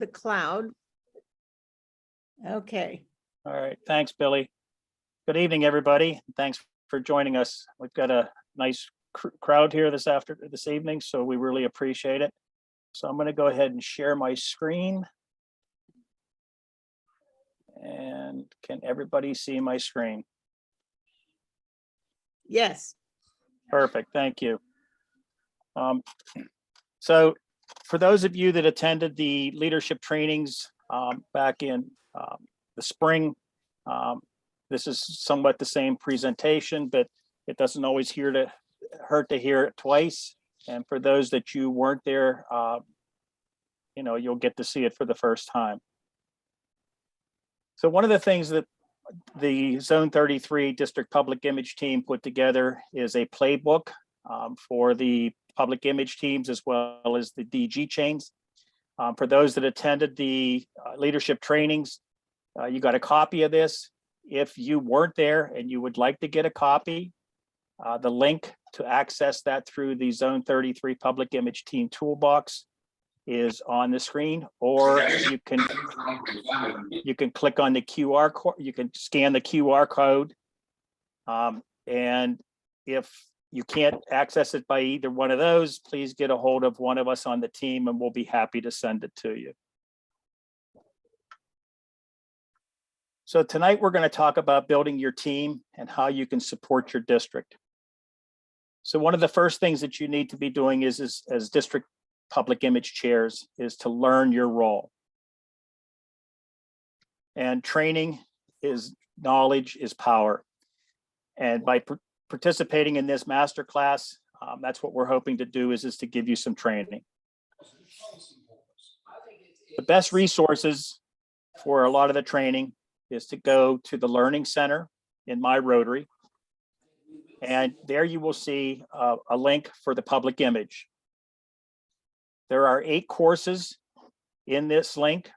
the cloud. Okay. All right, thanks, Billy. Good evening, everybody. Thanks for joining us. We've got a nice crowd here this evening, so we really appreciate it. So I'm going to go ahead and share my screen. And can everybody see my screen? Yes. Perfect, thank you. So for those of you that attended the leadership trainings back in the spring, this is somewhat the same presentation, but it doesn't always hurt to hear it twice. And for those that you weren't there, you'll get to see it for the first time. So one of the things that the Zone 33 District Public Image Team put together is a playbook for the public image teams as well as the DG chains. For those that attended the leadership trainings, you got a copy of this. If you weren't there and you would like to get a copy, the link to access that through the Zone 33 Public Image Team Toolbox is on the screen, or you can click on the QR code. You can scan the QR code, and if you can't access it by either one of those, please get a hold of one of us on the team and we'll be happy to send it to you. So tonight we're going to talk about building your team and how you can support your district. So one of the first things that you need to be doing is as district public image chairs is to learn your role. And training is knowledge is power. And by participating in this masterclass, that's what we're hoping to do is to give you some training. The best resources for a lot of the training is to go to the Learning Center in my Rotary. And there you will see a link for the public image. There are 8 courses in this link,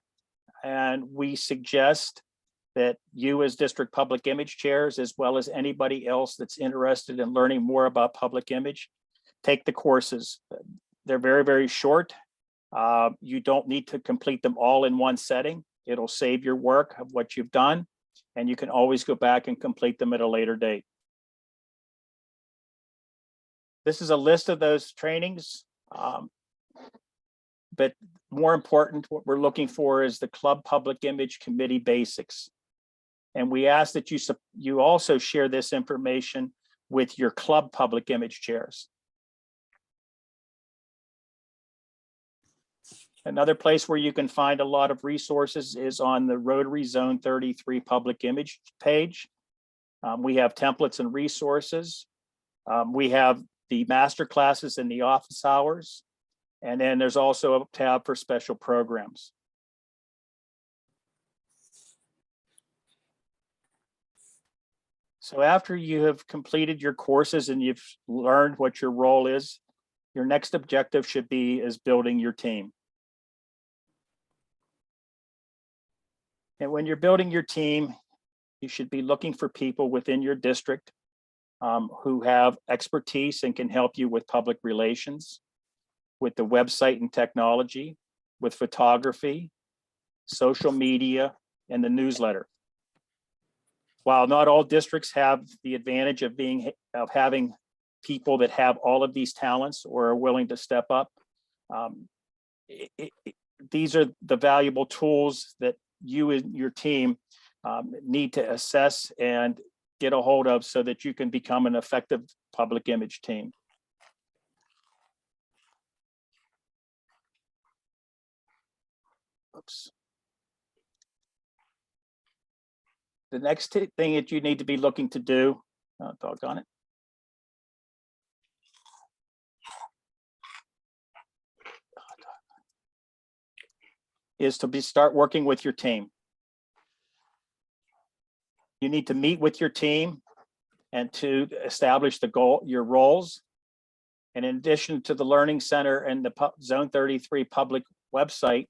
and we suggest that you as district public image chairs, as well as anybody else that's interested in learning more about public image, take the courses. They're very, very short. You don't need to complete them all in one setting. It'll save your work of what you've done, and you can always go back and complete them at a later date. This is a list of those trainings, but more important, what we're looking for is the Club Public Image Committee Basics. And we ask that you also share this information with your club public image chairs. Another place where you can find a lot of resources is on the Rotary Zone 33 public image page. We have templates and resources. We have the master classes and the office hours. And then there's also a tab for special programs. So after you have completed your courses and you've learned what your role is, your next objective should be is building your team. And when you're building your team, you should be looking for people within your district who have expertise and can help you with public relations, with the website and technology, with photography, social media, and the newsletter. While not all districts have the advantage of having people that have all of these talents or are willing to step up, these are the valuable tools that you and your team need to assess and get a hold of so that you can become an effective public image team. Oops. The next thing that you need to be looking to do, doggone it. Is to start working with your team. You need to meet with your team and to establish the goal, your roles. And in addition to the Learning Center and the Zone 33 public website,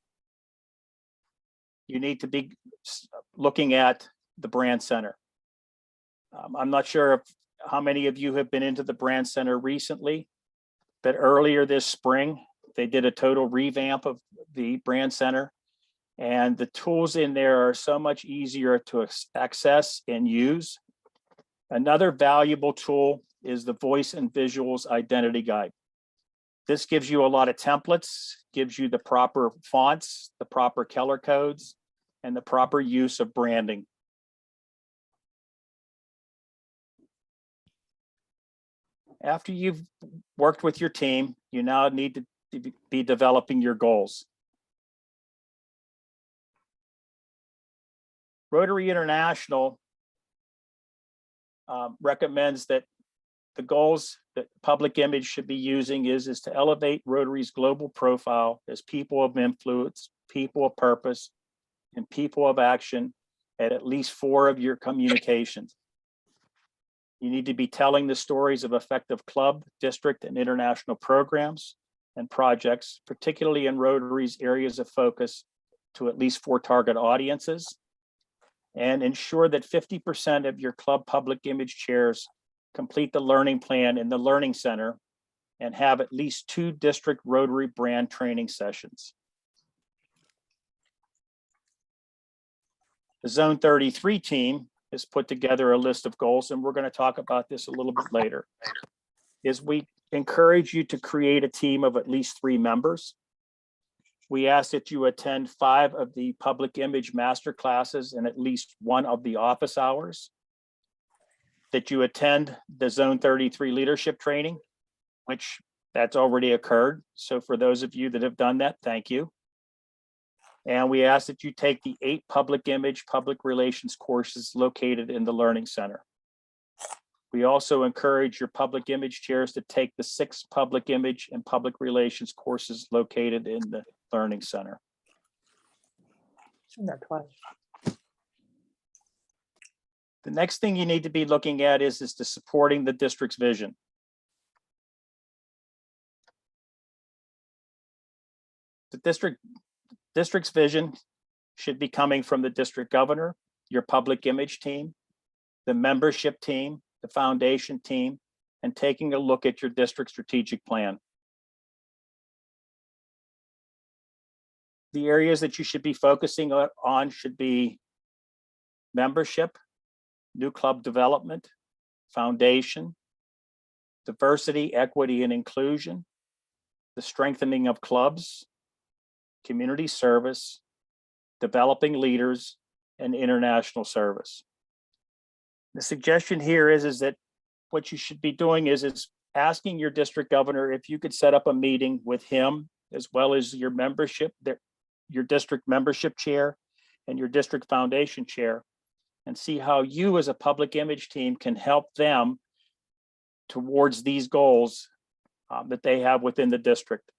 you need to be looking at the Brand Center. I'm not sure how many of you have been into the Brand Center recently, but earlier this spring, they did a total revamp of the Brand Center. And the tools in there are so much easier to access and use. Another valuable tool is the Voice and Visuals Identity Guide. This gives you a lot of templates, gives you the proper fonts, the proper color codes, and the proper use of branding. After you've worked with your team, you now need to be developing your goals. Rotary International recommends that the goals that public image should be using is to elevate Rotary's global profile as people of influence, people of purpose, and people of action at least 4 of your communications. You need to be telling the stories of effective club, district, and international programs and projects, particularly in Rotary's areas of focus, to at least 4 target audiences, and ensure that 50% of your club public image chairs complete the learning plan in the Learning Center and have at least 2 district Rotary brand training sessions. The Zone 33 team has put together a list of goals, and we're going to talk about this a little bit later. We encourage you to create a team of at least 3 members. We ask that you attend 5 of the public image masterclasses and at least 1 of the office hours. That you attend the Zone 33 leadership training, which that's already occurred. So for those of you that have done that, thank you. And we ask that you take the 8 public image, public relations courses located in the Learning Center. We also encourage your public image chairs to take the 6 public image and public relations courses located in the Learning Center. The next thing you need to be looking at is to supporting the district's vision. The district's vision should be coming from the district governor, your public image team, the membership team, the foundation team, and taking a look at your district strategic plan. The areas that you should be focusing on should be membership, new club development, foundation, diversity, equity, and inclusion, the strengthening of clubs, community service, developing leaders, and international service. The suggestion here is that what you should be doing is asking your district governor if you could set up a meeting with him as well as your membership, your district membership chair and your district foundation chair, and see how you as a public image team can help them towards these goals that they have within the district.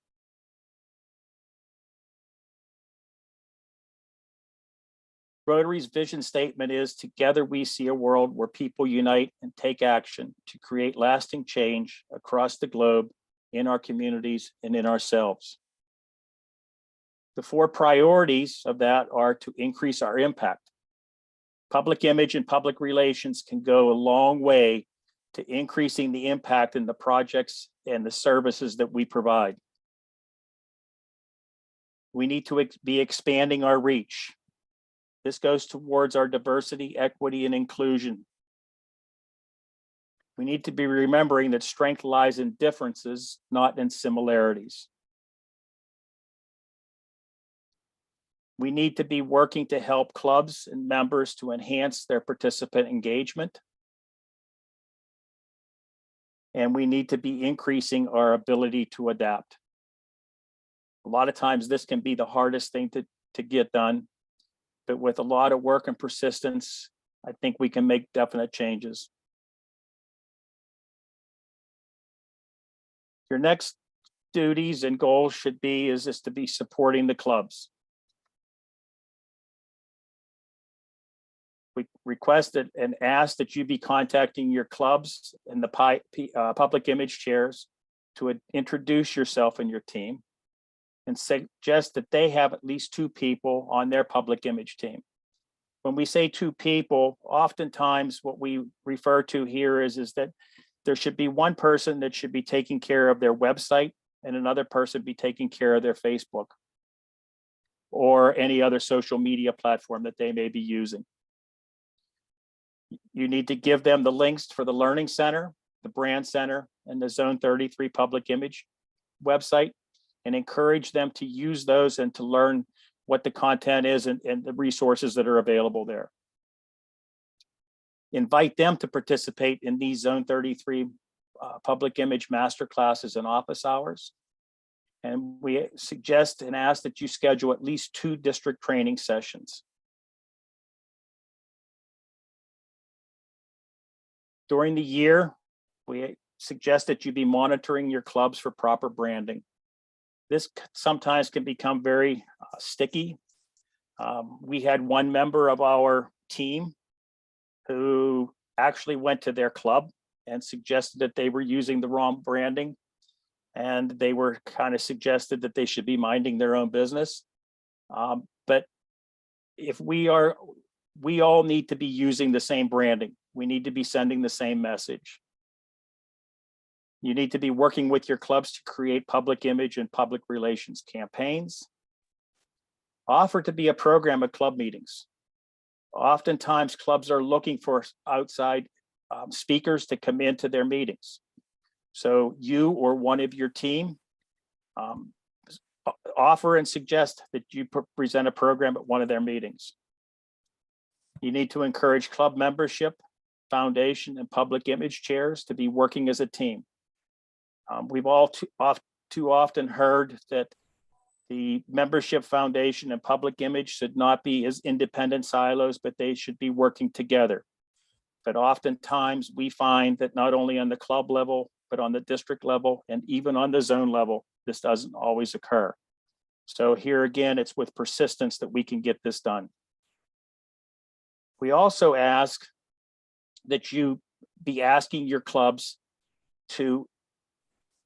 Rotary's vision statement is, together we see a world where people unite and take action to create lasting change across the globe, in our communities, and in ourselves. The 4 priorities of that are to increase our impact. Public image and public relations can go a long way to increasing the impact in the projects and the services that we provide. We need to be expanding our reach. This goes towards our diversity, equity, and inclusion. We need to be remembering that strength lies in differences, not in similarities. We need to be working to help clubs and members to enhance their participant engagement. And we need to be increasing our ability to adapt. A lot of times this can be the hardest thing to get done, but with a lot of work and persistence, I think we can make definite changes. Your next duties and goals should be is to be supporting the clubs. We requested and asked that you be contacting your clubs and the public image chairs to introduce yourself and your team, and suggest that they have at least 2 people on their public image team. When we say 2 people, oftentimes what we refer to here is that there should be one person that should be taking care of their website and another person be taking care of their Facebook. or any other social media platform that they may be using. You need to give them the links for the Learning Center, the Brand Center, and the Zone 33 Public Image website, and encourage them to use those and to learn what the content is and the resources that are available there. Invite them to participate in these Zone 33 public image master classes and office hours. And we suggest and ask that you schedule at least 2 district training sessions. During the year, we suggest that you be monitoring your clubs for proper branding. This sometimes can become very sticky. We had one member of our team who actually went to their club and suggested that they were using the wrong branding, and they were kind of suggested that they should be minding their own business. But if we all need to be using the same branding. We need to be sending the same message. You need to be working with your clubs to create public image and public relations campaigns. Offer to be a program at club meetings. Oftentimes, clubs are looking for outside speakers to come into their meetings. So you or one of your team offer and suggest that you present a program at one of their meetings. You need to encourage club membership, foundation, and public image chairs to be working as a team. We've all too often heard that the membership, foundation, and public image should not be as independent silos, but they should be working together. But oftentimes we find that not only on the club level, but on the district level and even on the zone level, this doesn't always occur. So here again, it's with persistence that we can get this done. We also ask that you be asking your clubs to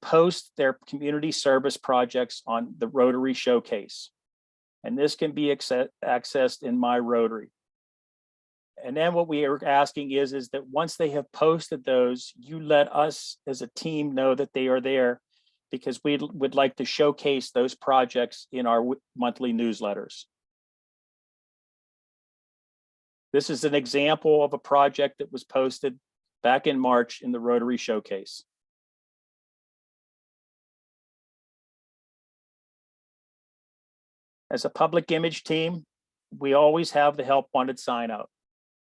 post their community service projects on the Rotary Showcase. And this can be accessed in My Rotary. And then what we are asking is that once they have posted those, you let us as a team know that they are there, because we would like to showcase those projects in our monthly newsletters. This is an example of a project that was posted back in March in the Rotary Showcase. As a public image team, we always have the help wanted sign out.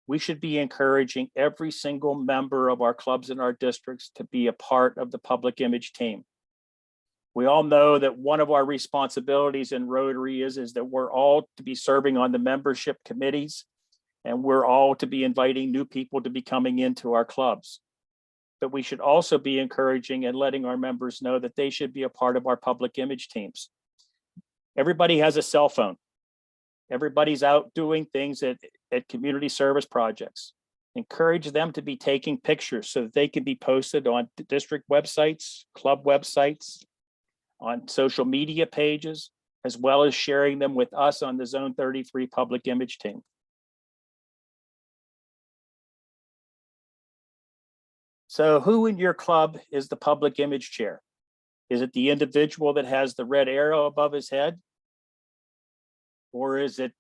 We should be encouraging every single member of our clubs in our districts to be a part of the public image team. We all know that one of our responsibilities in Rotary is that we're all to be serving on the membership committees, and we're all to be inviting new people to be coming into our clubs. But we should also be encouraging and letting our members know that they should be a part of our public image teams. Everybody has a cell phone. Everybody's out doing things at community service projects. Encourage them to be taking pictures so that they can be posted on district websites, club websites, on social media pages, as well as sharing them with us on the Zone 33 public image team. So who in your club is the public image chair? Is it the individual that has the red arrow above his head? Or is it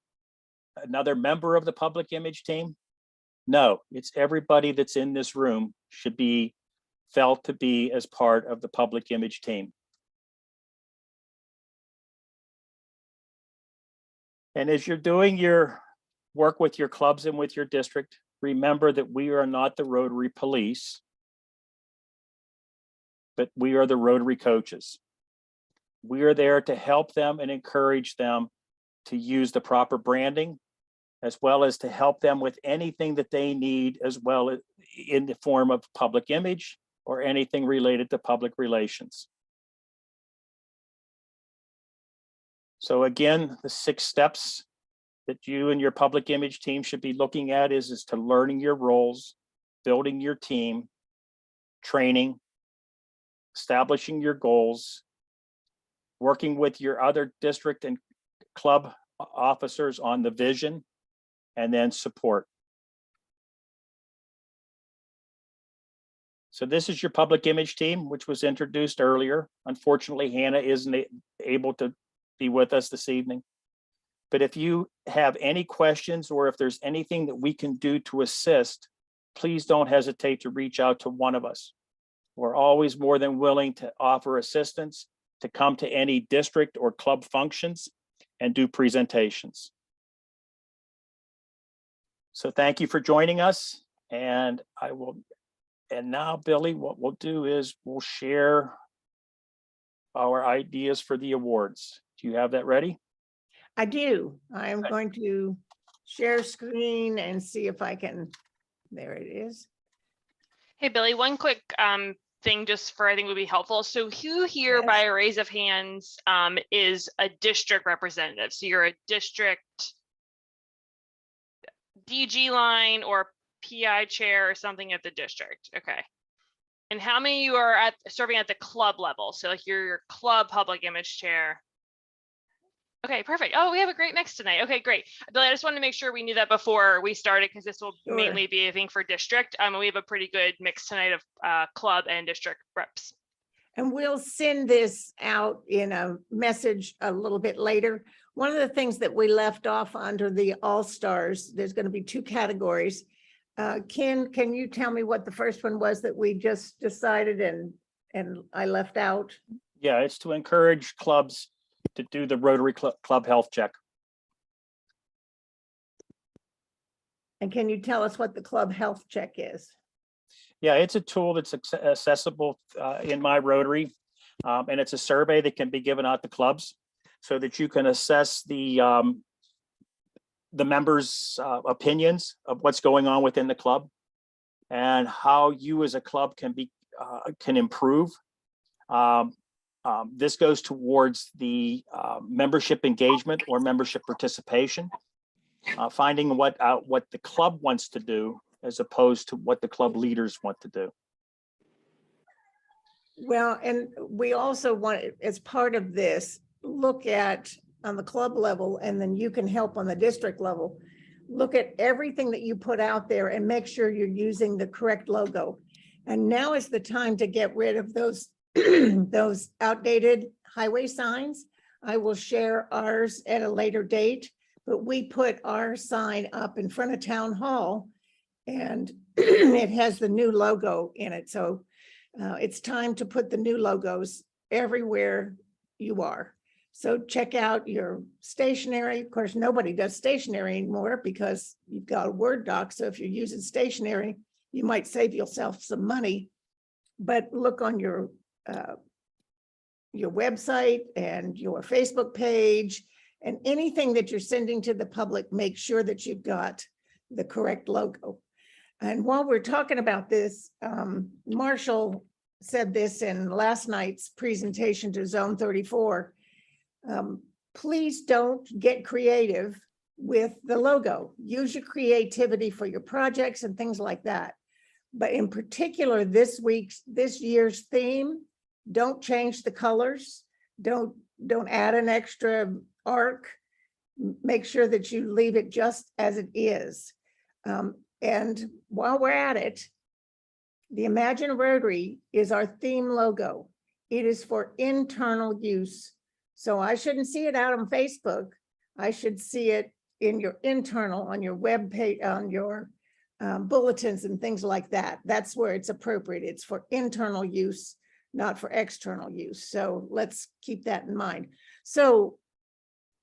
another member of the public image team? No, it's everybody that's in this room should be felt to be as part of the public image team. And as you're doing your work with your clubs and with your district, remember that we are not the Rotary police, but we are the Rotary coaches. We are there to help them and encourage them to use the proper branding, as well as to help them with anything that they need, as well as in the form of public image or anything related to public relations. So again, the 6 steps that you and your public image team should be looking at is to learning your roles, building your team, training, establishing your goals, working with your other district and club officers on the vision, and then support. So this is your public image team, which was introduced earlier. Unfortunately, Hannah isn't able to be with us this evening. But if you have any questions or if there's anything that we can do to assist, please don't hesitate to reach out to one of us. We're always more than willing to offer assistance, to come to any district or club functions and do presentations. So thank you for joining us. And now, Billy, what we'll do is we'll share our ideas for the awards. Do you have that ready? I do. I'm going to share screen and see if I can, there it is. Hey, Billy, one quick thing just for I think would be helpful. So who here Yes. by a raise of hands is a district representative? So you're a district DG line or PI chair or something at the district. Okay. And how many of you are serving at the club level? So like you're your club public image chair. Okay, perfect. Oh, we have a great mix tonight. Okay, great. Billy, I just wanted to make sure we knew that before we started because this will Sure. mainly be a thing for district. We have a pretty good mix tonight of club and district reps. And we'll send this out in a message a little bit later. One of the things that we left off under the All-Stars, there's going to be 2 categories. Ken, can you tell me what the first one was that we just decided and I left out? Yeah, it's to encourage clubs to do the Rotary Club health check. And can you tell us what the club health check is? Yeah, it's a tool that's accessible in my Rotary, and it's a survey that can be given out to clubs so that you can assess the members' opinions of what's going on within the club and how you as a club can improve. This goes towards the membership engagement or membership participation, finding what the club wants to do as opposed to what the club leaders want to do. Well, and we also want, as part of this, look at on the club level, and then you can help on the district level, look at everything that you put out there and make sure you're using the correct logo. And now is the time to get rid of those those outdated highway signs. I will share ours at a later date, but we put our sign up in front of Town Hall and it has the new logo in it. So it's time to put the new logos everywhere you are. So check out your stationery. Of course, nobody does stationery anymore because you've got a Word doc. So if you're using stationery, you might save yourself some money, but look on your website and your Facebook page and anything that you're sending to the public, make sure that you've got the correct logo. And while we're talking about this, Marshall said this in last night's presentation to Zone 34. Please don't get creative with the logo. Use your creativity for your projects and things like that. But in particular, this year's theme, don't change the colors. Don't add an extra arc. Make sure that you leave it just as it is. And while we're at it, the Imagine Rotary is our theme logo. It is for internal use. So I shouldn't see it out on Facebook. I should see it in your internal, on your web page, on your bulletins and things like that. That's where it's appropriate. It's for internal use, not for external use. So let's keep that in mind. So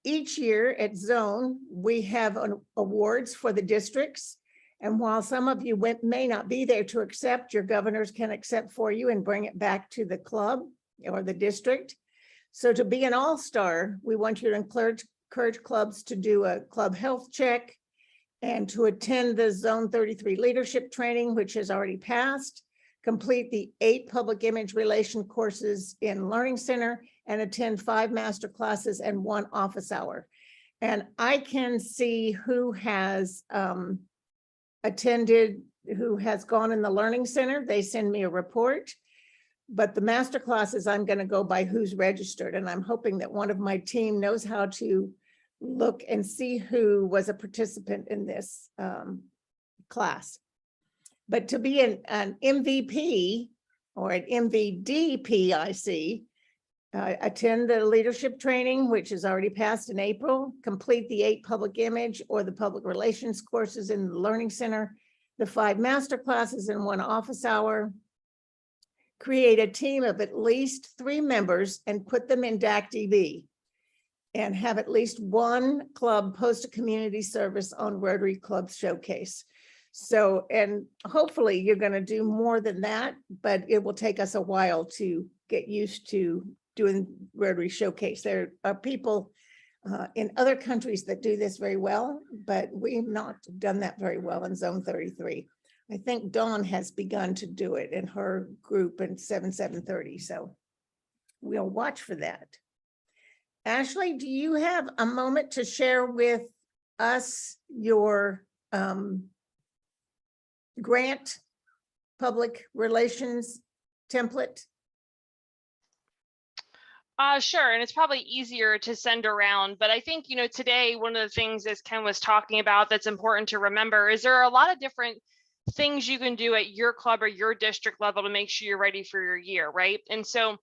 each year at Zone, we have awards for the districts. And while some of you may not be there to accept, your governors can accept for you and bring it back to the club or the district. So to be an all-star, we want you to encourage clubs to do a club health check and to attend the Zone 33 leadership training, which has already passed, complete the 8 public image relation courses in Learning Center, and attend 5 master classes and 1 office hour. And I can see who has attended, who has gone in the Learning Center. They send me a report. But the master classes, I'm going to go by who's registered. And I'm hoping that one of my team knows how to look and see who was a participant in this class. But to be an MVP or an MVDPIC, Attend the leadership training, which is already passed in April. Complete the 8 public image or the public relations courses in the Learning Center, the 5 master classes in 1 office hour. Create a team of at least 3 members and put them in DAC-DB. And have at least 1 club post a community service on Rotary Club Showcase. So, and hopefully you're going to do more than that, but it will take us a while to get used to doing Rotary Showcase. There are people in other countries that do this very well, but we've not done that very well in Zone 33. I think Dawn has begun to do it in her group in 730. So we'll watch for that. Ashley, do you have a moment to share with us your grant public relations template? Sure. And it's probably easier to send around, but I think, you know, today, one of the things as Ken was talking about that's important to remember is there are a lot of different things you can do at your club or your district level to make sure you're ready for your year, right? And so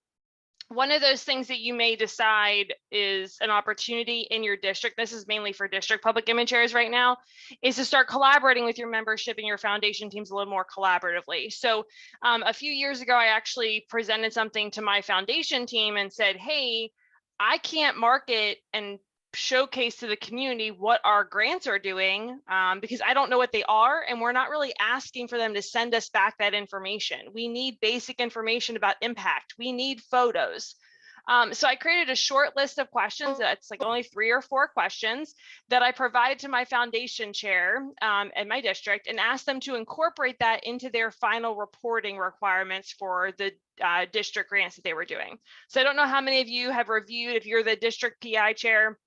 one of those things that you may decide is an opportunity in your district, this is mainly for district public image chairs right now, is to start collaborating with your membership and your foundation teams a little more collaboratively. So a few years ago, I actually presented something to my foundation team and said, hey, I can't market and showcase to the community what our grants are doing because I don't know what they are, and we're not really asking for them to send us back that information. We need basic information about impact. We need photos. So I created a short list of questions that's like only 3 or 4 questions that I provided to my foundation chair at my district and asked them to incorporate that into their final reporting requirements for the district grants that they were doing. So I don't know how many of you have reviewed, if you're the district PI chair,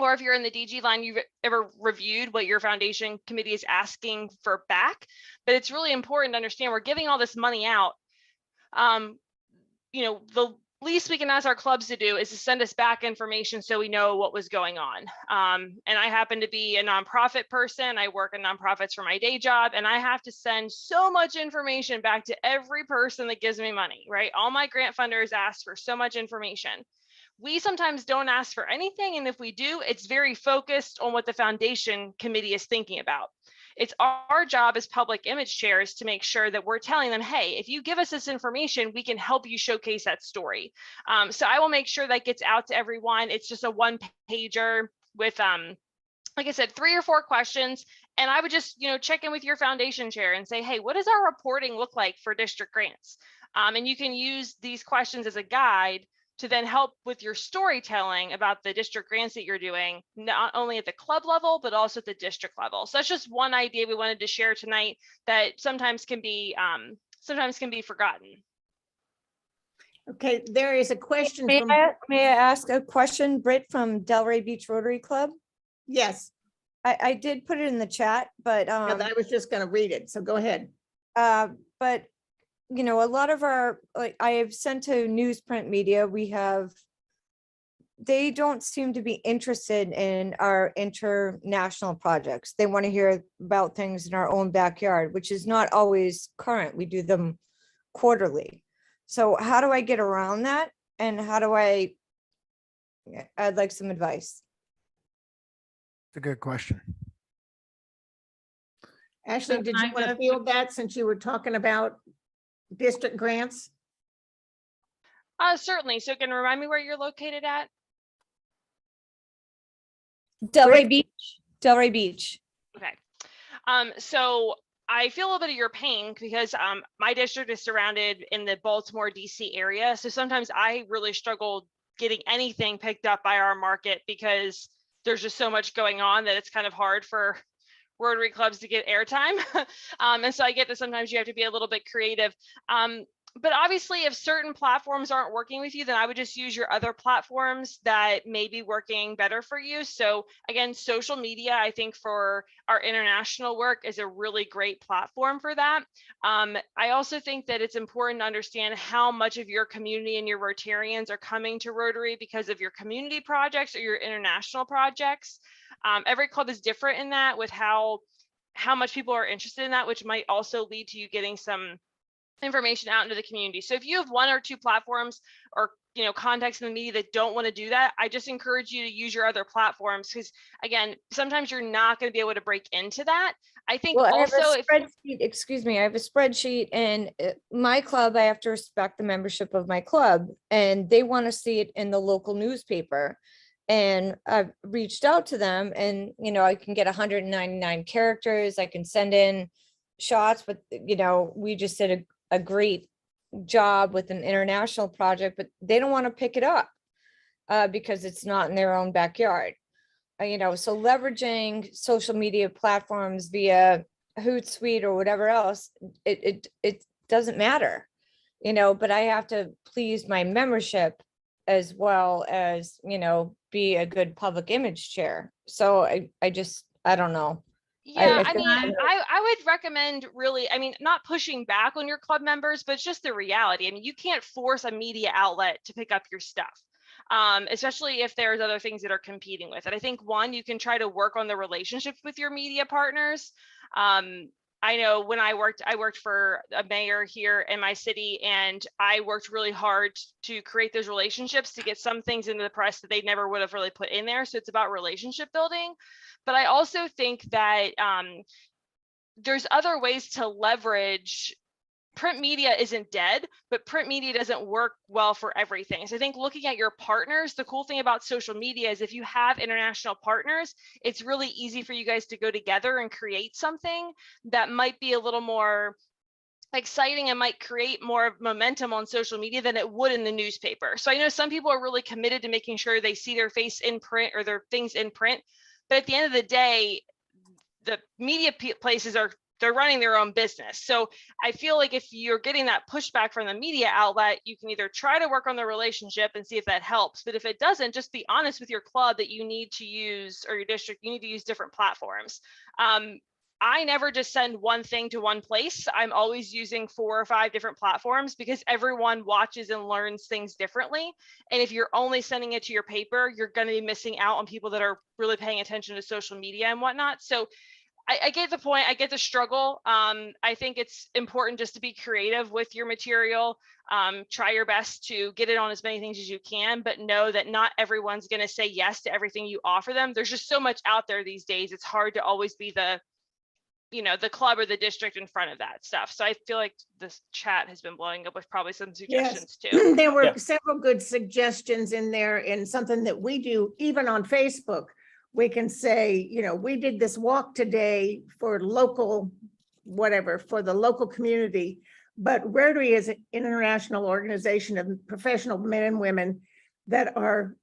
or if you're in the DG line, you've ever reviewed what your foundation committee is asking for back. But it's really important to understand we're giving all this money out. You know, the least we can ask our clubs to do is to send us back information so we know what was going on. And I happen to be a nonprofit person. I work in nonprofits for my day job, and I have to send so much information back to every person that gives me money, right? All my grant funders ask for so much information. We sometimes don't ask for anything, and if we do, it's very focused on what the foundation committee is thinking about. It's our job as public image chairs to make sure that we're telling them, hey, if you give us this information, we can help you showcase that story. So I will make sure that gets out to everyone. It's just a 1-pager with, like I said, 3 or 4 questions. And I would just, you know, check in with your foundation chair and say, hey, what does our reporting look like for district grants? And you can use these questions as a guide to then help with your storytelling about the district grants that you're doing, not only at the club level, but also at the district level. So that's just one idea we wanted to share tonight that sometimes can be forgotten. Okay, there is a question. May I ask a question, Britt from Delray Beach Rotary Club? Yes, I did put it in the chat, but I was just going to read it, so go ahead. but you know, a lot of our, like I have sent to newsprint media, they don't seem to be interested in our international projects. They want to hear about things in our own backyard, which is not always current. We do them quarterly. So how do I get around that? And how do I'd like some advice. It's a good question. Ashley, did you want to field that since you were talking about district grants? Certainly. So can you remind me where you're located at? Delray Beach. Okay. So I feel a little bit of your pain because my district is surrounded in the Baltimore, DC area. So sometimes I really struggle getting anything picked up by our market because there's just so much going on that it's kind of hard for Rotary clubs to get airtime. And so I get that sometimes you have to be a little bit creative. But obviously, if certain platforms aren't working with you, then I would just use your other platforms that may be working better for you. So again, social media, I think for our international work is a really great platform for that. I also think that it's important to understand how much of your community and your Rotarians are coming to Rotary because of your community projects or your international projects. Every club is different in that with how much people are interested in that, which might also lead to you getting some information out into the community. So if you have 1 or 2 platforms or contacts in the media that don't want to do that, I just encourage you to use your other platforms, because again, sometimes you're not going to be able to break into that. I think Well, also I have if a spreadsheet, excuse me, I have a spreadsheet, and my club, I have to respect the membership of my club, and they want to see it in the local newspaper. And I've reached out to them, and I can get 199 characters. I can send in shots, but we just did a great job with an international project, but they don't want to pick it up because it's not in their own backyard. So leveraging social media platforms via Hootsuite or whatever else, it doesn't matter, but I have to please my membership as well as, be a good public image chair. So I don't know. Yeah, I think- mean, I would recommend really, I mean, not pushing back on your club members, but it's just the reality. I mean, you can't force a media outlet to pick up your stuff, especially if there's other things that are competing with it. I think one, you can try to work on the relationships with your media partners. I know when I worked for a mayor here in my city, and I worked really hard to create those relationships to get some things into the press that they never would have really put in there. So it's about relationship building. But I also think that there's other ways to leverage. Print media isn't dead, but print media doesn't work well for everything. So I think looking at your partners, the cool thing about social media is if you have international partners, it's really easy for you guys to go together and create something that might be a little more exciting and might create more momentum on social media than it would in the newspaper. So I know some people are really committed to making sure they see their face in print or their things in print, but at the end of the day, the media places they're running their own business. So I feel like if you're getting that pushback from the media outlet, you can either try to work on the relationship and see if that helps. But if it doesn't, just be honest with your club that you need to use, or your district, you need to use different platforms. I never just send one thing to one place. I'm always using 4 or 5 different platforms because everyone watches and learns things differently. And if you're only sending it to your paper, you're going to be missing out on people that are really paying attention to social media and whatnot. So I get the point. I get the struggle. I think it's important just to be creative with your material. Try your best to get it on as many things as you can, but know that not everyone's going to say yes to everything you offer them. There's just so much out there these days. It's hard to always be the club or the district in front of that stuff. So I feel like this chat has been blowing up with probably some suggestions too. There were Yeah. several good suggestions in there, and something that we do even on Facebook. We can say, we did this walk today for local, whatever, for the local community. But Rotary is an international organization of professional men and women that are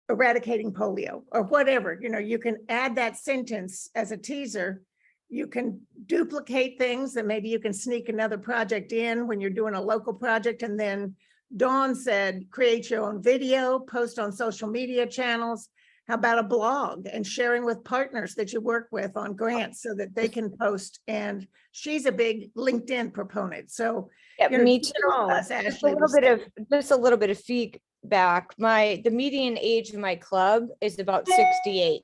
eradicating polio or whatever. You can add that sentence as a teaser. You can duplicate things, and maybe you can sneak another project in when you're doing a local project. And then Dawn said, create your own video, post on social media channels. How about a blog and sharing with partners that you work with on grants so that they can post? And she's a big LinkedIn proponent. So Yeah, me do too. it all, as Just a Ashley little was bit saying. of just a little bit of feedback. The median age of my club is about 68.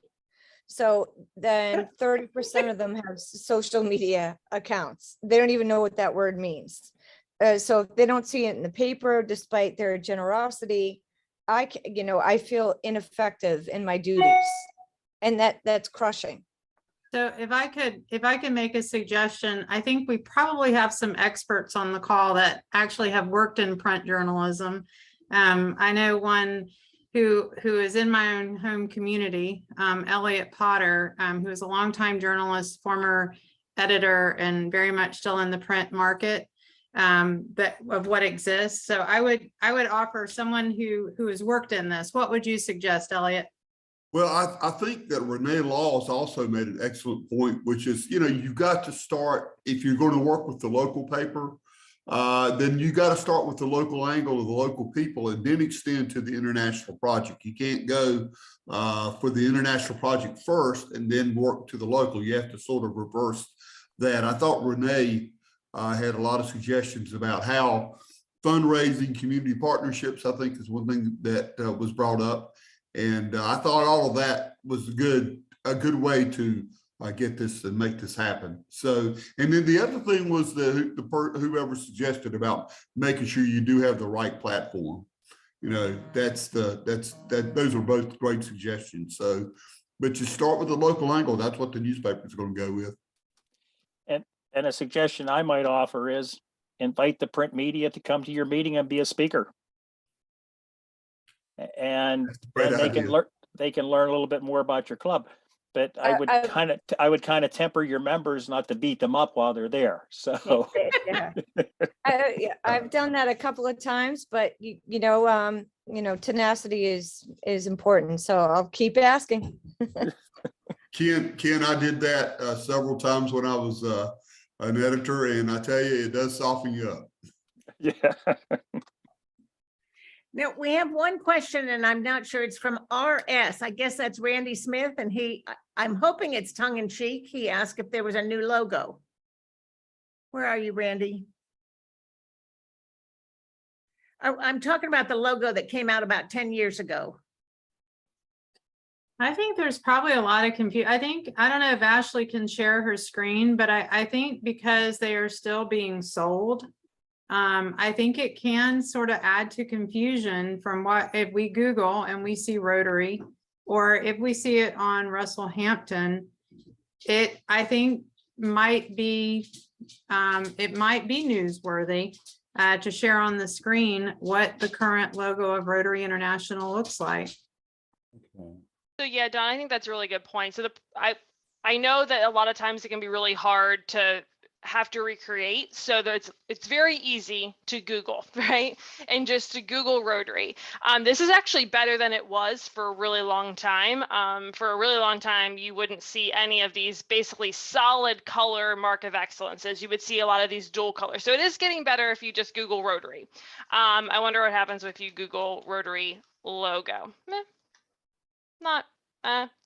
So then 30% of them have social media accounts. They don't even know what that word means. So if they don't see it in the paper, despite their generosity, I feel ineffective in my duties, and that's crushing. So if I could make a suggestion, I think we probably have some experts on the call that actually have worked in print journalism. I know one who is in my own home community, Elliot Potter, who is a longtime journalist, former editor, and very much still in the print market. Of what exists. So I would offer someone who has worked in this. What would you suggest, Elliot? Well, I think that Renee Laws also made an excellent point, which is, you've got to start, if you're going to work with the local paper, then you got to start with the local angle of the local people and then extend to the international project. You can't go for the international project first and then work to the local. You have to sort of reverse that. I thought Renee had a lot of suggestions about how fundraising, community partnerships, I think is one thing that was brought up. And I thought all of that was a good way to get this and make this happen. So, and then the other thing was whoever suggested about making sure you do have the right platform. those are both great suggestions. So, but you start with the local angle. That's what the newspaper is going to go with. And a suggestion I might offer is invite the print media to come to your meeting and be a speaker. And That's a great then idea. they can learn a little bit more about your club. But I would kind of temper your members not to beat them up while they're there. So Yeah. I've done that a couple of times, but tenacity is important. So I'll keep asking. Ken, I did that several times when I was an editor, and I tell you, it does soften you up. yeah. Now, we have one question, and I'm not sure, it's from RS. I guess that's Randy Smith, and I'm hoping it's tongue in cheek. He asked if there was a new logo. Where are you, Randy? I'm talking about the logo that came out about 10 years ago. I think there's probably a lot of confusion. I don't know if Ashley can share her screen, but I think because they are still being sold, I think it can sort of add to confusion from what, if we Google and we see Rotary, or if we see it on Russell Hampton, I think might be, it might be newsworthy to share on the screen what the current logo of Rotary International looks like. So yeah, Don, I think that's a really good point. So I know that a lot of times it can be really hard to have to recreate, so that it's very easy to Google, right? And just to Google Rotary. This is actually better than it was for a really long time. For a really long time, you wouldn't see any of these basically solid color mark of excellences. You would see a lot of these dual colors. So it is getting better if you just Google Rotary. I wonder what happens if you Google Rotary logo.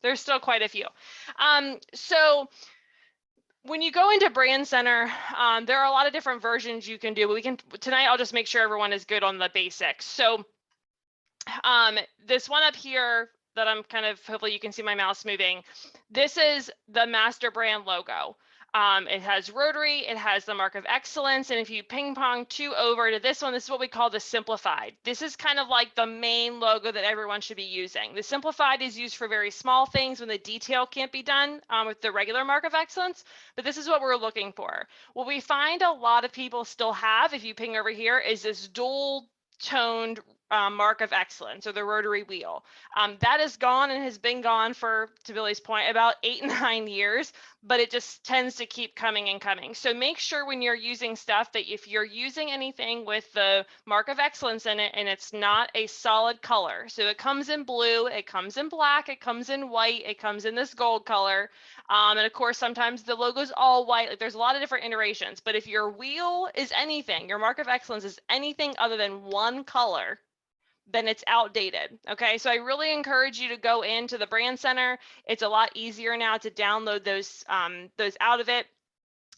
There's still quite a few. So when you go into Brand Center, there are a lot of different versions you can do, but tonight I'll just make sure everyone is good on the basics. So this one up here that I'm hopefully you can see my mouse moving. This is the master brand logo. It has Rotary, it has the mark of excellence, and if you ping pong two over to this one, this is what we call the simplified. This is kind of like the main logo that everyone should be using. The simplified is used for very small things when the detail can't be done with the regular mark of excellence, but this is what we're looking for. What we find a lot of people still have, if you ping over here, is this dual toned mark of excellence, or the Rotary wheel. That is gone and has been gone for, to Billy's point, about 8 and 9 years, but it just tends to keep coming and coming. So make sure when you're using stuff that if you're using anything with the mark of excellence in it and it's not a solid color, so it comes in blue, it comes in black, it comes in white, it comes in this gold color, and of course sometimes the logo's all white. Like, there's a lot of different iterations, but if your wheel is anything, your mark of excellence is anything other than one color, then it's outdated. Okay, so I really encourage you to go into the Brand Center. It's a lot easier now to download those out of it.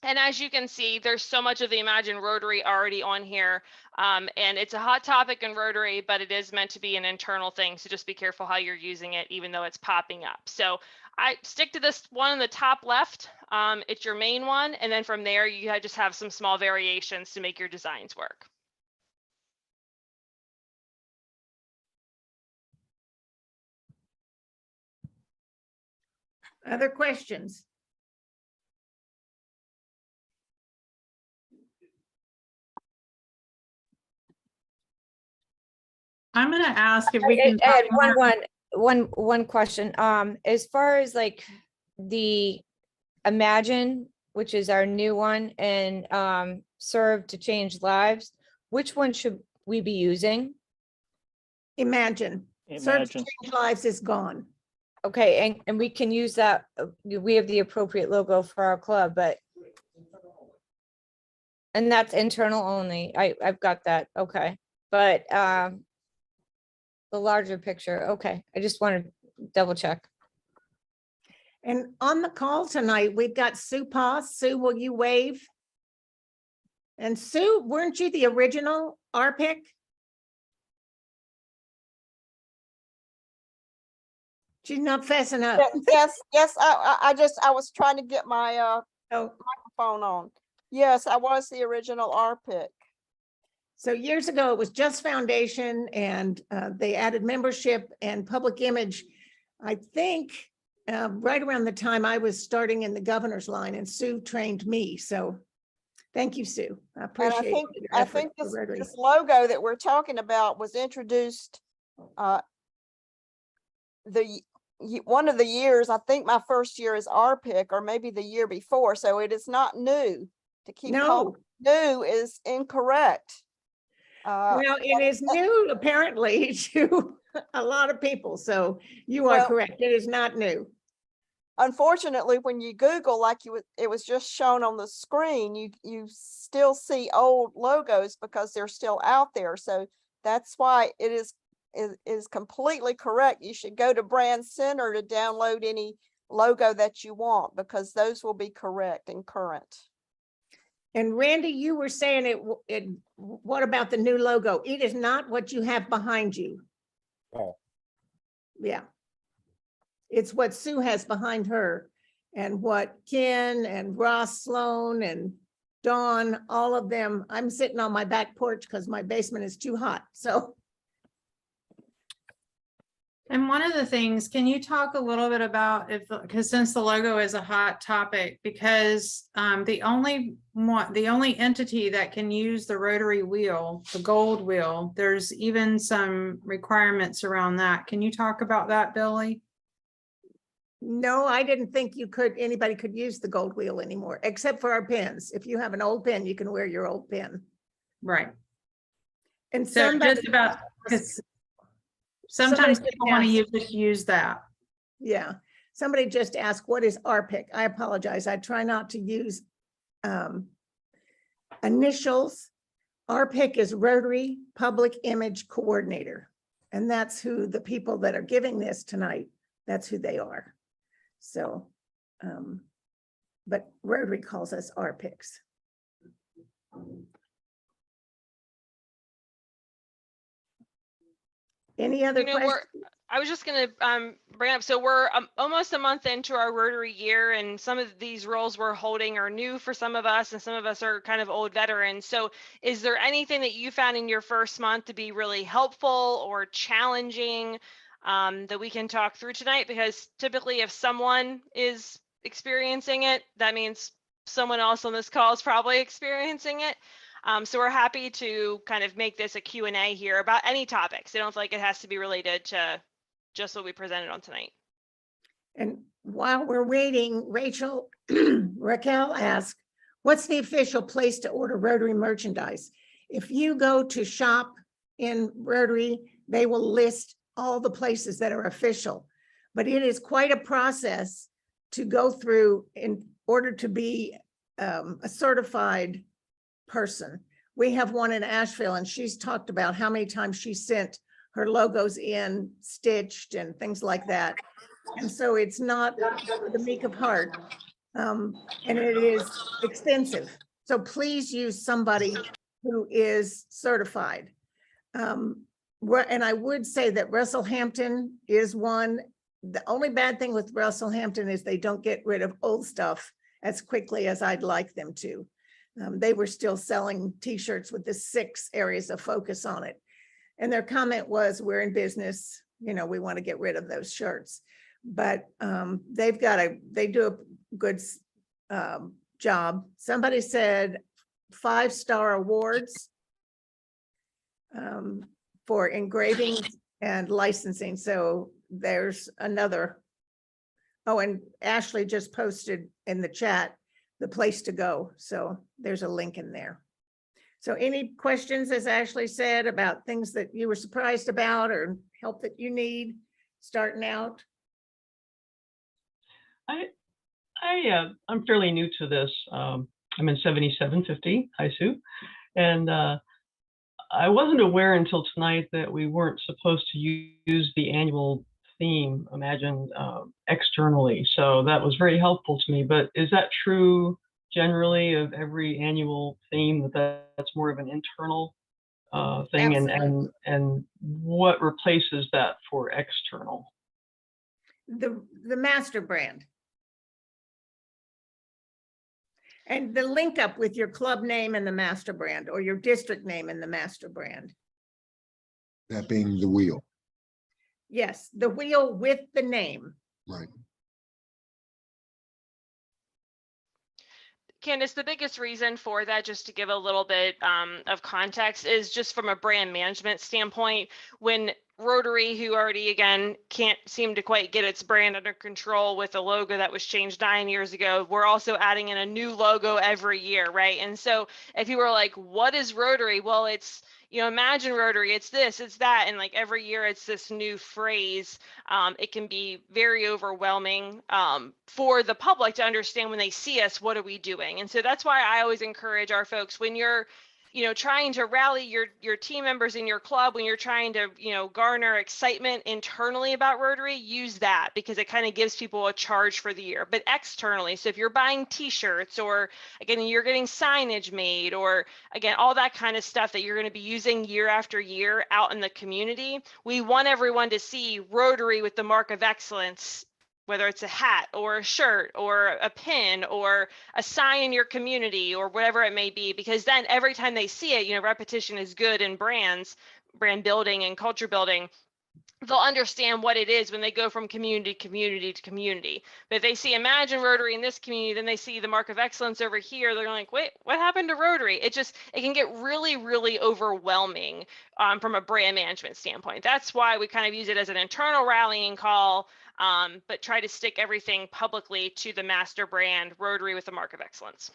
And as you can see, there's so much of the Imagine Rotary already on here. And it's a hot topic in Rotary, but it is meant to be an internal thing. So just be careful how you're using it, even though it's popping up. So I stick to this one in the top left. It's your main one. And then from there, you just have some small variations to make your designs work. Other questions? I'm going to ask if we can Ed, talk more. one question. As far as like the Imagine, which is our new one, and Serve to Change Lives, which one should we be using? Imagine. Serve to Imagine. Change Lives is gone. Okay, and we can use that. We have the appropriate logo for our club, and that's internal only. I've got that. Okay, but the larger picture. Okay, I just want to double check. And on the call tonight, we've got Sue Poss. Sue, will you wave? And Sue, weren't you the original RPIC? She's not fessing up. Yes, I was trying to get my Oh, microphone on. Yes, I was the original RPIC. So years ago, it was just foundation and they added membership and public image. I think right around the time I was starting in the governor's line, and Sue trained me. So thank you, Sue. I And appreciate your I effort think for Rotary. this logo that we're talking about was introduced one of the years, I think my first year is RPIC, or maybe the year before. So it is not new. To keep calling No, new is incorrect. well, it is new apparently to a lot of people. So you are Well, correct. It is not new. Unfortunately, when you Google, like it was just shown on the screen, you still see old logos because they're still out there. So that's why it is completely correct. You should go to Brand Center to download any logo that you want, because those will be correct and current. And Randy, you were saying what about the new logo? It is not what you have behind you. Oh. Yeah. It's what Sue has behind her, and what Ken and Ross Sloan and Dawn, all of them. I'm sitting on my back porch because my basement is too hot. So And one of the things, can you talk a little bit about because since the logo is a hot topic, because the only entity that can use the rotary wheel, the gold wheel, there's even some requirements around that. Can you talk about that, Billy? no, I didn't think anybody could use the gold wheel anymore, except for our pins. If you have an old pin, you can wear your old pin. Right. And So just about, because sometimes people want to use that. Yeah, somebody just asked, what is RPIC? I apologize. I try not to use initials. RPIC is Rotary Public Image Coordinator. And that's who the people that are giving this tonight, that's who they are. So, but Rotary calls us RPICs. Any other questions? I was just going to bring up, so we're almost a month into our Rotary year, and some of these roles we're holding are new for some of us, and some of us are kind of old veterans. So is there anything that you found in your first month to be really helpful or challenging that we can talk through tonight? Because typically if someone is experiencing it, that means someone else on this call is probably experiencing it. So we're happy to kind of make this a Q&A here about any topics. I don't feel like it has to be related to just what we presented on tonight. And while we're waiting, Raquel asked, what's the official place to order Rotary merchandise? If you go to shop in Rotary, they will list all the places that are official, but it is quite a process to go through in order to be a certified person. We have one in Asheville, and she's talked about how many times she sent her logos in stitched and things like that. And so it's not for the meek of heart, and it is expensive. So please use somebody who is certified. And I would say that Russell Hampton is one. The only bad thing with Russell Hampton is they don't get rid of old stuff as quickly as I'd like them to. They were still selling t-shirts with the 6 areas of focus on it. And their comment was, we're in business, we want to get rid of those shirts. But they do a good job. Somebody said 5-star awards for engraving and licensing. So there's another. Oh, and Ashley just posted in the chat the place to go. So there's a link in there. So any questions, as Ashley said, about things that you were surprised about or help that you need starting out? I'm fairly new to this. I'm in 7750, hi Sue. And I wasn't aware until tonight that we weren't supposed to use the annual theme imagined externally. So that was very helpful to me. But is that true generally of every annual theme, that's more of an internal thing? And what replaces that for external? The master brand. And the link up with your club name and the master brand, or your district name and the master brand. That being the wheel, Yes, the wheel with the name. right? Candace, the biggest reason for that, just to give a little bit of context, is just from a brand management standpoint. When Rotary, who already, again, can't seem to quite get its brand under control with a logo that was changed 9 years ago, we're also adding in a new logo every year, right? And so if you were like, what is Rotary? Well, it's, imagine Rotary, it's this, it's that. And like every year it's this new phrase. It can be very overwhelming for the public to understand when they see us, what are we doing? And so that's why I always encourage our folks, when you're trying to rally your team members in your club, when you're trying to, garner excitement internally about Rotary, use that, because it kind of gives people a charge for the year. But externally, so if you're buying t-shirts, or again, you're getting signage made, or again, all that kind of stuff that you're going to be using year after year out in the community, we want everyone to see Rotary with the mark of excellence, whether it's a hat or a shirt or a pin or a sign in your community or whatever it may be, because then every time they see it, repetition is good in brand building and culture building. They'll understand what it is when they go from community to community to community. But if they see Imagine Rotary in this community, then they see the mark of excellence over here, they're like, wait, what happened to Rotary? It can get really, really overwhelming from a brand management standpoint. That's why we kind of use it as an internal rallying call, but try to stick everything publicly to the master brand, Rotary with the mark of excellence.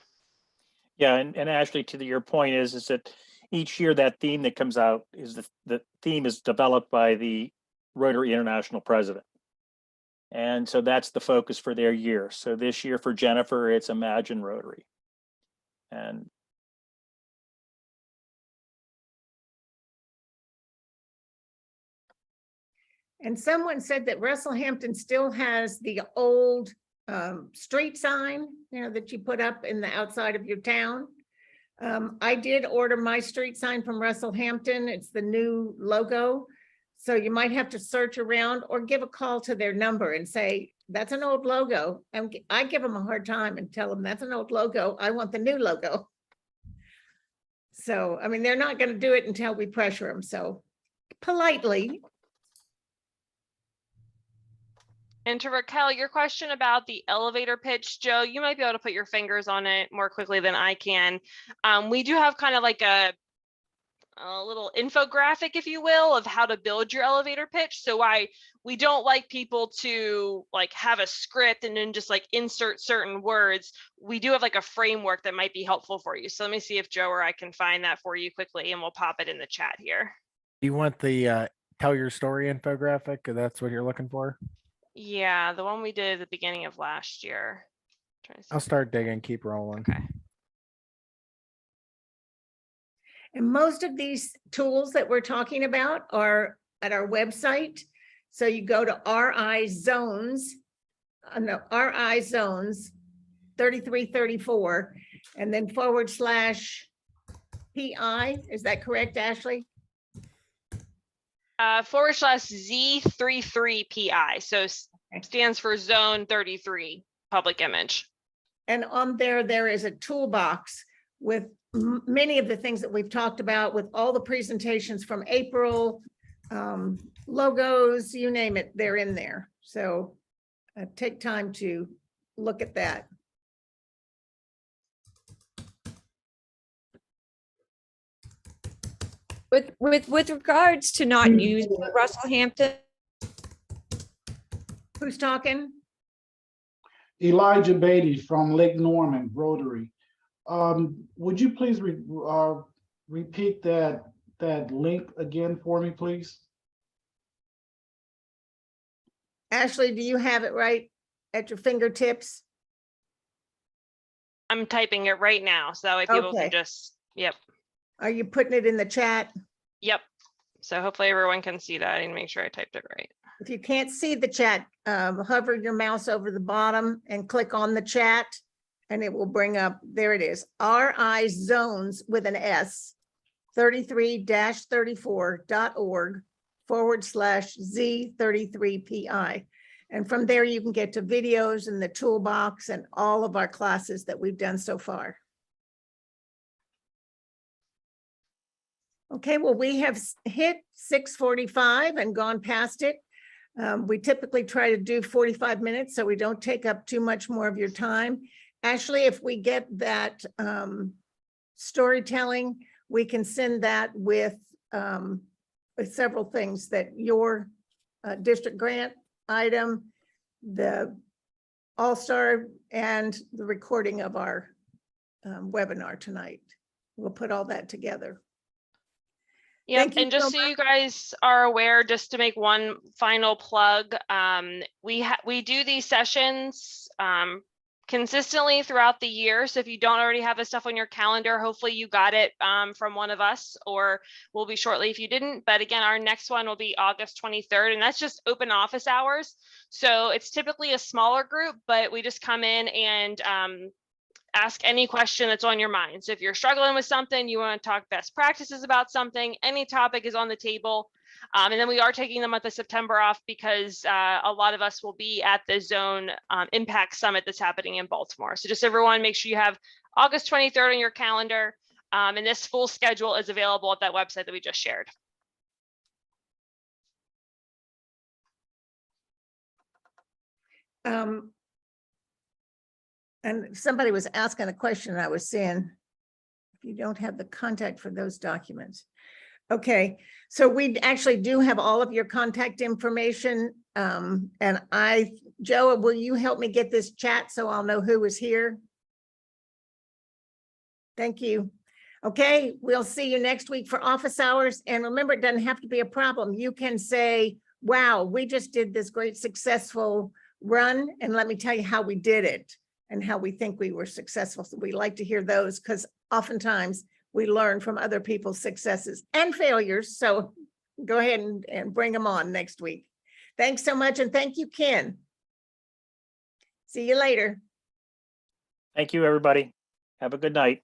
Yeah, and Ashley, to your point is that each year that theme that comes out is the theme is developed by the Rotary International president. And so that's the focus for their year. So this year for Jennifer, it's Imagine Rotary. And someone said that Russell Hampton still has the old street sign, that you put up in the outside of your town. I did order my street sign from Russell Hampton. It's the new logo. So you might have to search around or give a call to their number and say, that's an old logo. And I give them a hard time and tell them that's an old logo. I want the new logo. So, I mean, they're not going to do it until we pressure them. So politely. And to Raquel, your question about the elevator pitch, Joe, you might be able to put your fingers on it more quickly than I can. We do have kind of like a little infographic, if you will, of how to build your elevator pitch. So we don't like people to like have a script and then just like insert certain words. We do have like a framework that might be helpful for you. So let me see if Joe or I can find that for you quickly, and we'll pop it in the chat here. You want the tell your story infographic? That's what you're looking for? Yeah, the one we did at the beginning of last year. I'll start digging, keep rolling. Okay. And most of these tools that we're talking about are at our website. So you go to RI Zones, RI Zones 3334, and then /PI. Is that correct, Ashley? /Z33 PI. So stands for Zone 33 Public Image. And on there is a toolbox with many of the things that we've talked about, with all the presentations from April, logos, you name it, they're in there. So take time to look at that. With regards to not using Russell Hampton, Who's talking? Elijah Beatty from Lake Norman, Rotary. Would you please repeat that link again for me, please? Ashley, do you have it right at your fingertips? I'm typing it right now, so that way people Okay. can just, yep. Are you putting it in the chat? Yep. So hopefully everyone can see that. I need to make sure I typed it right. If you can't see the chat, hover your mouse over the bottom and click on the chat, and it will bring up, there it is, RI Zones with an S, 33-34.org /Z33PI. And from there, you can get to videos and the toolbox and all of our classes that we've done so far. Okay, well, we have hit 6:45 and gone past it. We typically try to do 45 minutes so we don't take up too much more of your time. Ashley, if we get that storytelling, we can send that with several things, that your district grant item, the All-Star, and the recording of our webinar tonight. We'll put all that together. Yeah, Thank you and just so so you guys are aware, just to make one final plug, we do these sessions consistently throughout the year. So if you don't already have this stuff on your calendar, hopefully you got it from one of us, or will be shortly if you didn't. But again, our next one will be August 23rd, and that's just open office hours. So it's typically a smaller group, but we just come in and ask any question that's on your mind. So if you're struggling with something, you want to talk best practices about something, any topic is on the table. And then we are taking the month of September off because a lot of us will be at the Zone Impact Summit that's happening in Baltimore. So just everyone, make sure you have August 23rd on your calendar. And this full schedule is available at that website that we just shared. And somebody was asking a question I was seeing. If you don't have the contact for those documents. Okay, so we actually do have all of your contact information. And Joe, will you help me get this chat so I'll know who was here? Thank you. Okay, we'll see you next week for office hours. And remember, it doesn't have to be a problem. You can say, wow, we just did this great successful run, and let me tell you how we did it and how we think we were successful. So we like to hear those, because oftentimes we learn from other people's successes and failures. So go ahead and bring them on next week. Thanks so much. And thank you, Ken. See you later. Thank you, everybody. Have a good night.